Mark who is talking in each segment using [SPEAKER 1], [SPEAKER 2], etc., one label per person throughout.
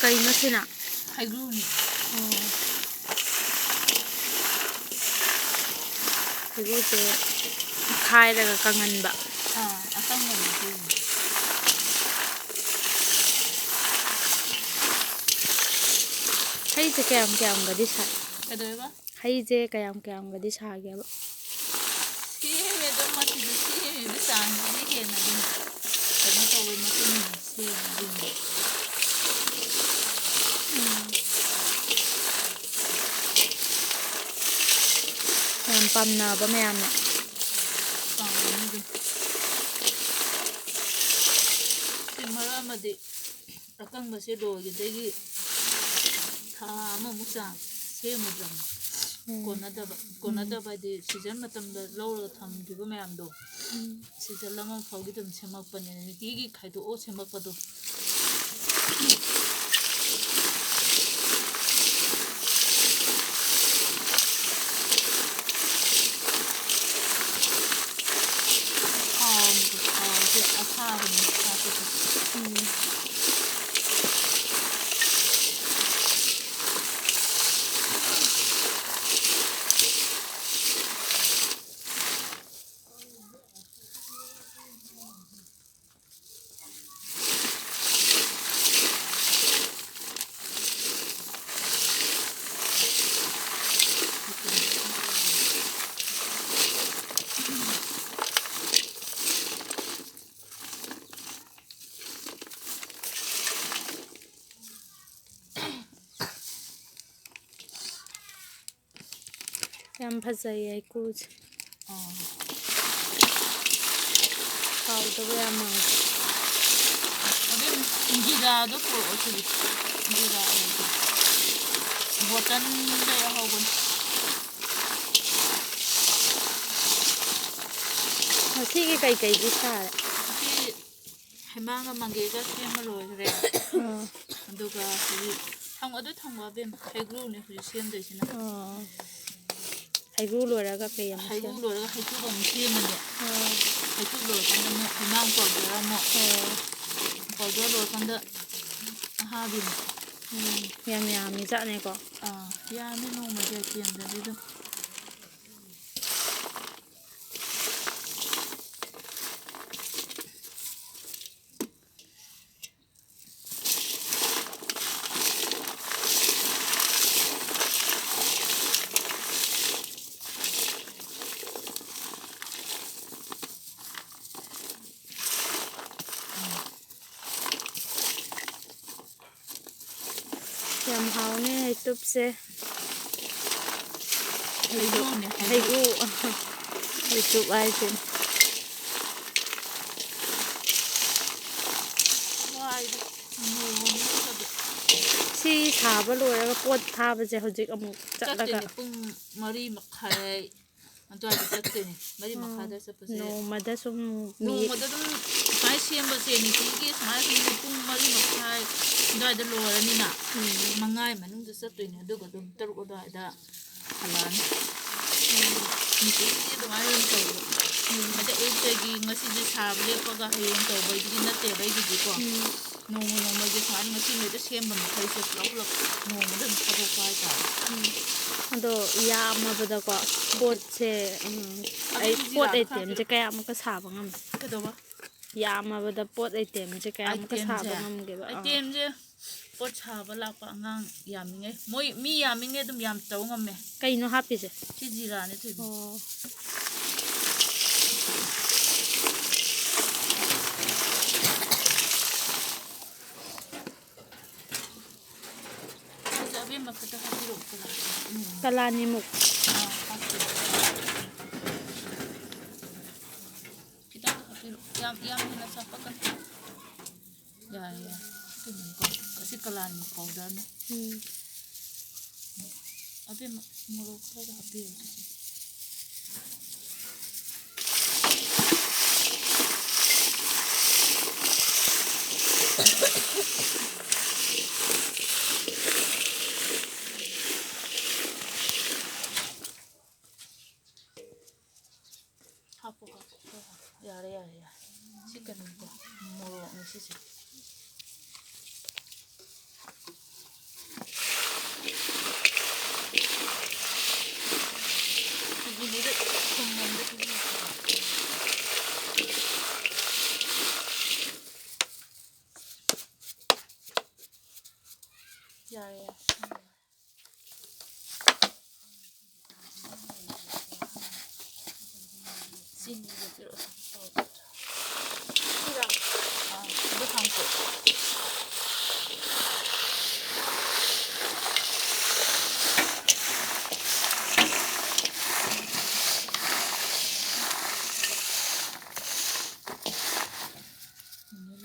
[SPEAKER 1] ꯀꯩꯅꯣ ꯁꯤꯅ
[SPEAKER 2] ꯍꯩꯒ꯭ꯔꯨꯅꯤ
[SPEAKER 1] ꯍꯩꯒ꯭ꯔꯨꯁꯦ ꯈꯥꯏꯔꯒ ꯀꯪꯍꯟꯕ
[SPEAKER 2] ꯑꯀꯪꯕꯅꯤ
[SPEAKER 1] ꯍꯩꯁꯦ ꯀꯌꯥꯝꯒꯗꯤ ꯁꯥꯏ
[SPEAKER 2] ꯀꯩꯗꯧꯋꯦꯕ
[SPEAKER 1] ꯍꯩꯁꯦ ꯀꯌꯥꯝꯒꯗꯤ ꯁꯥꯒꯦꯕ
[SPEAKER 2] ꯁꯦꯝꯃꯦ ꯑꯗꯨꯝ ꯃꯆꯨꯗꯨ ꯁꯦꯝꯃꯤꯕ ꯆꯥꯡꯁꯤꯗꯤ ꯍꯦꯟꯅ ꯑꯗꯨꯝ ꯀꯩꯅꯣ ꯇꯧꯕꯩ ꯃꯇꯨꯡ ꯏꯟꯅ ꯁꯦꯝꯃꯦ ꯑꯗꯨꯅꯤ
[SPEAKER 1] ꯌꯥꯝ ꯄꯥꯝꯅꯕ ꯃꯌꯥꯝꯅ
[SPEAKER 2] ꯄꯥꯝꯅꯤ ꯑꯗꯨꯝ ꯁꯤ ꯃꯔꯛ ꯑꯃꯗꯤ ꯑꯀꯪꯕꯁꯦ ꯂꯣꯏꯈꯤꯕꯗꯒꯤ ꯊꯥ ꯑꯃꯃꯨꯛ ꯆꯥꯡ ꯁꯦꯝꯃꯨꯗ꯭ꯔꯕꯅꯤ ꯀꯣꯟꯅꯗꯕ ꯍꯥꯏꯗꯤ ꯁꯤꯖꯟ ꯃꯇꯝꯗ ꯂꯧꯔꯒ ꯊꯝꯈꯤꯕ ꯃꯌꯥꯝꯗꯣ ꯁꯤꯖꯟ ꯑꯃ ꯐꯥꯎꯒꯤ ꯑꯗꯨꯝ ꯁꯦꯝꯃꯛꯄꯅꯤꯅ ꯅꯨꯡꯇꯤꯒꯤ ꯈꯥꯏꯗꯣꯛꯑ ꯁꯦꯝꯃꯛꯄꯗꯣ ꯊꯥꯎꯁꯦ ꯑꯁꯥꯕꯅꯤ
[SPEAKER 1] ꯌꯥꯝ ꯐꯖꯩ ꯍꯩꯀ꯭ꯔꯨꯁꯦ ꯍꯥꯎꯗꯧꯕ ꯌꯥꯝ ꯃꯥꯜꯂꯦ
[SPEAKER 2] ꯑꯗꯨꯝ ꯏꯟꯖꯤꯔꯥꯗꯣ ꯄꯨꯔꯛꯑꯣ ꯁꯤꯗꯤ ꯏꯟꯖꯤꯔꯥ ꯕꯣꯇꯜꯗ ꯌꯥꯎꯍꯧꯕꯅꯤ
[SPEAKER 1] ꯉꯁꯤꯒꯤ ꯀꯩꯀꯩꯗꯤ ꯁꯥꯔꯦ
[SPEAKER 2] ꯁꯤ ꯍꯩꯃꯥꯡꯒ ꯃꯪꯒꯦꯒ ꯁꯦꯝꯕ ꯂꯣꯏꯈ꯭ꯔꯦ ꯑꯗꯨꯒ ꯍꯧꯖꯤꯛ ꯑꯗꯨ ꯊꯝꯃꯣ ꯑꯕꯦꯝꯃ ꯍꯩꯒ꯭ꯔꯨꯅꯦ ꯍꯧꯖꯤꯛ ꯁꯦꯝꯗꯣꯏꯁꯤꯅ
[SPEAKER 1] ꯍꯩꯒ꯭ꯔꯨ ꯂꯣꯏꯔꯒ ꯀꯩ ꯑꯃꯨꯛ
[SPEAKER 2] ꯍꯩꯒ꯭ꯔꯨ ꯂꯣꯏꯔꯒ ꯍꯩꯇꯨꯞ ꯑꯃꯨꯛ ꯁꯦꯝꯃꯅꯤ ꯍꯩꯇꯨꯞ ꯂꯣꯏꯔꯀꯥꯟꯗ ꯑꯃꯨꯛ ꯍꯩꯃꯥꯡ ꯄꯥꯎꯗꯔ ꯑꯃꯨꯛ ꯄꯥꯎꯗꯔ ꯂꯣꯏꯔꯀꯥꯟꯗ ꯑꯍꯥꯕꯤ ꯑꯃꯨꯛ
[SPEAKER 1] ꯌꯥꯝ ꯌꯥꯝꯃꯤ ꯆꯥꯠꯅꯦꯀꯣ
[SPEAKER 2] ꯌꯥꯝꯃꯤ ꯅꯣꯡꯃꯒꯤ ꯑꯥꯏꯇꯦꯝꯗꯗꯤ ꯑꯗꯨꯝ
[SPEAKER 1] ꯌꯥꯝ ꯍꯥꯎꯅꯤ ꯍꯩꯇꯨꯞꯁꯦ
[SPEAKER 2] ꯍꯩꯒ꯭ꯔꯨꯅꯦ
[SPEAKER 1] ꯍꯩꯒ꯭ꯔꯨ ꯍꯩꯇꯨꯞ ꯍꯥꯏꯁꯦ ꯁꯤ ꯁꯥꯕ ꯂꯣꯏꯔꯒ ꯄꯣꯠ ꯊꯥꯕꯁꯦ ꯍꯧꯖꯤꯛ ꯑꯃꯨꯛ ꯆꯠꯂꯒ
[SPEAKER 2] ꯆꯠꯇꯣꯏꯅꯦ ꯄꯨꯡ 4:30 ꯑꯗꯨꯋꯥꯏꯗ ꯆꯠꯇꯣꯏꯅꯦ 4:30 ꯆꯠꯄꯁꯦ
[SPEAKER 1] ꯅꯣꯡꯃꯗ ꯁꯨꯝ
[SPEAKER 2] ꯅꯣꯡꯃꯗ ꯑꯗꯨꯝ ꯁꯨꯃꯥꯏꯅ ꯁꯦꯝꯕꯁꯦ ꯅꯨꯡꯇꯤꯒꯤ ꯁꯨꯃꯥꯏꯅ ꯁꯨꯝ ꯄꯨꯡ 4:30 ꯑꯗꯨꯋꯥꯏꯗ ꯂꯣꯏꯔꯅꯤꯅ 5 ꯃꯅꯨꯡꯗ ꯆꯠꯇꯣꯏꯅꯦ ꯑꯗꯨꯒ ꯑꯗꯨꯝ 6 ꯑꯗꯨꯋꯥꯏꯗ ꯍꯜꯂꯛꯑꯅꯤ ꯅꯨꯡꯇꯤꯒꯤ ꯑꯗꯨꯃꯥꯏꯅ ꯑꯗꯨꯝ ꯇꯧꯕ ꯑꯗꯩ ꯑꯌꯨꯛꯇꯒꯤ ꯉꯁꯤꯁꯦ ꯁꯥꯕ ꯂꯦꯞꯄꯒ ꯍꯌꯦꯡ ꯇꯧꯕꯩꯗꯨꯗꯤ ꯅꯠꯇꯦꯕ ꯑꯩꯒꯤꯗꯤꯀꯣ ꯅꯣꯡꯃꯒꯤ ꯁꯨꯃꯥꯏꯅ ꯉꯁꯤꯉꯩꯗ ꯁꯦꯝꯕ ꯃꯈꯩꯁꯦ ꯄꯨꯂꯞ ꯅꯣꯡꯃꯗ ꯑꯗꯨꯝ ꯊꯥꯗꯣꯛꯄ ꯍꯥꯏꯇꯥꯔꯦ
[SPEAKER 1] ꯑꯗꯣ ꯌꯥꯝꯃꯕꯗꯀꯣ ꯄꯣꯠꯁꯦ ꯑꯩ ꯄꯣꯠ ꯑꯥꯏꯇꯦꯝꯁꯦ ꯀꯌꯥꯃꯨꯛꯀ ꯁꯥꯕ ꯉꯝꯃꯦ
[SPEAKER 2] ꯀꯩꯗꯧꯕ
[SPEAKER 1] ꯌꯥꯝꯃꯕꯗ ꯄꯣꯠ ꯑꯥꯏꯇꯦꯝꯁꯦ ꯀꯌꯥꯃꯨꯛꯀ ꯁꯥꯕ ꯉꯝꯒꯦꯕ
[SPEAKER 2] ꯑꯥꯏꯇꯦꯝꯁꯦ ꯄꯣꯠ ꯁꯥꯕ ꯂꯥꯛꯄ ꯑꯉꯥꯡ ꯌꯥꯝꯃꯤꯉꯩ ꯃꯤ ꯌꯥꯝꯃꯤꯉꯩ ꯑꯗꯨꯝ ꯌꯥꯝ ꯇꯧ ꯉꯝꯃꯦ
[SPEAKER 1] ꯀꯩꯅꯣ ꯍꯥꯞꯄꯤꯁꯦ
[SPEAKER 2] ꯁꯤ ꯖꯤꯔꯥꯅꯦ ꯊꯣꯏꯕꯤ ꯑꯕꯦꯝꯃ ꯈꯛꯇ ꯍꯥꯞꯄꯤꯔꯛꯑꯣ
[SPEAKER 1] ꯀꯂꯥꯅꯤꯃꯨꯛ
[SPEAKER 2] ꯈꯤꯇꯪ ꯍꯥꯞꯄꯤꯔꯛꯑꯣ ꯌꯥꯝ ꯍꯦꯟꯅ ꯆꯥꯄꯛꯀꯅꯨ ꯌꯥꯔꯦ ꯑꯁꯤ ꯀꯂꯥꯅꯤ ꯄꯥꯎꯗꯔꯅꯤ ꯑꯕꯦꯝꯃ ꯃꯣꯔꯣꯛ ꯈꯔꯒ ꯍꯥꯞꯄꯤꯔꯛꯑꯣ ꯍꯥꯞꯄꯣ ꯌꯥꯔꯦ ꯁꯤ ꯀꯩꯅꯣꯀꯣ ꯃꯣꯔꯣꯛꯅꯦ ꯁꯤꯁꯦ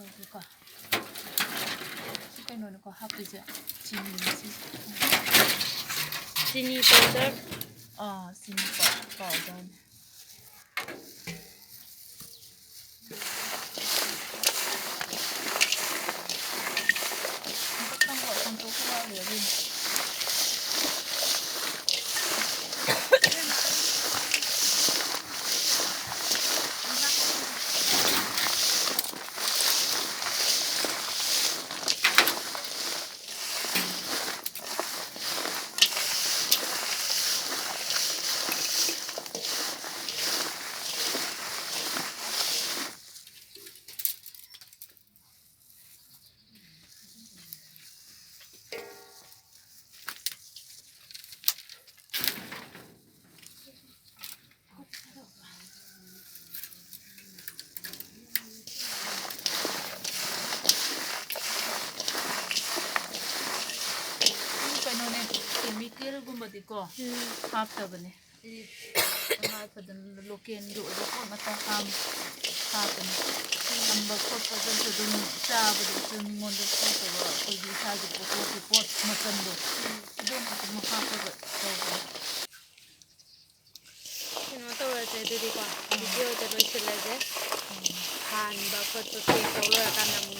[SPEAKER 2] ꯇꯧꯒꯦꯀꯣ ꯁꯤ ꯀꯩꯅꯣꯅꯤꯀꯣ ꯍꯥꯞꯇꯣꯏꯁꯦ ꯆꯤꯅꯤꯁꯤ
[SPEAKER 1] ꯆꯤꯅꯤ ꯄꯥꯎꯗꯔ
[SPEAKER 2] ꯆꯤꯅꯤ ꯄꯥꯎꯗꯔꯅꯦ ꯀꯩꯅꯣꯅꯦ ꯀꯦꯃꯤꯀꯦꯜꯒꯨꯝꯕꯗꯤꯀꯣ ꯍꯥꯞꯇꯕꯅꯦ ꯇꯉꯥꯏ ꯐꯗꯅ ꯂꯣꯀꯦꯜꯒꯤ ꯑꯣꯏꯕ ꯄꯣꯠ ꯉꯥꯛꯇ ꯍꯥꯞꯄꯅꯤ ꯊꯝꯕ ꯈꯣꯠꯄꯗꯁꯨ ꯑꯗꯨꯝ ꯆꯥꯕꯗꯁꯨ ꯃꯤꯉꯣꯟꯗ ꯁꯣꯛꯇꯕ ꯑꯩꯈꯣꯏꯒꯤ ꯏꯁꯥꯒꯤ ꯄꯣꯠꯊꯣꯛꯀꯤ ꯄꯣꯠ ꯃꯆꯜꯗꯣ ꯑꯗꯨꯝ ꯍꯥꯞꯄꯒ ꯇꯧꯕꯅꯤ
[SPEAKER 1] ꯀꯩꯅꯣ ꯇꯧꯔꯁꯦ ꯑꯗꯨꯗꯤꯀꯣ ꯚꯤꯗꯤꯑꯣꯗ ꯂꯣꯏꯁꯤꯜꯂꯁꯦ ꯍꯥꯟꯕ ꯈꯣꯠꯄ ꯄꯦꯛ ꯇꯧ ꯂꯣꯏꯔꯀꯥꯟꯗ ꯑꯃꯨꯛ